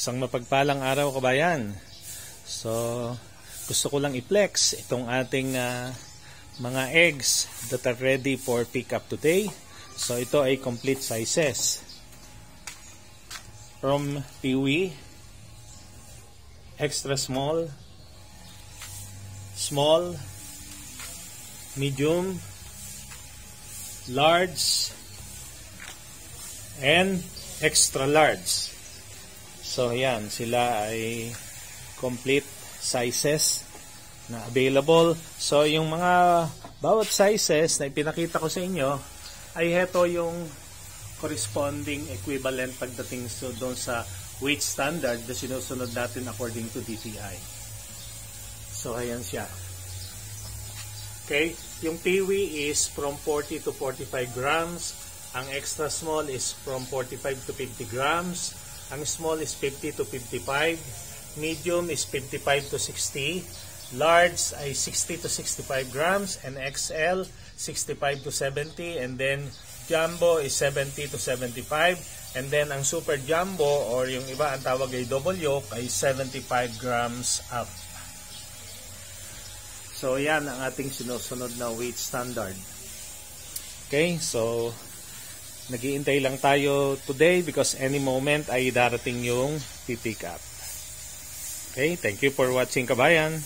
Isang mapagpalang araw, kabayan. So, gusto ko lang i-flex itong ating mga eggs that are ready for pick up today. So, ito ay complete sizes. From Peewee, extra small, small, medium, large, and extra large. So yan, sila ay complete sizes na available. So yung mga bawat sizes na ipinakita ko sa inyo ay heto yung corresponding equivalent pagdating doon sa weight standard na sinusunod natin according to DTI. So ayan siya. Okay, yung Peewee is from 40 to 45 grams. Ang extra small is from 45 to 50 grams. Ang small is 50 to 55. Medium is 55 to 60. Large ay 60 to 65 grams. And XL, 65 to 70. And then Jumbo is 70 to 75. And then ang Super Jumbo or yung iba ang tawag ay double yolk ay 75 grams up. So yan ang ating sinusunod na weight standard. Okay, so nag-iintay lang tayo today because any moment ay darating yung pick up. Okay, thank you for watching, kabayan.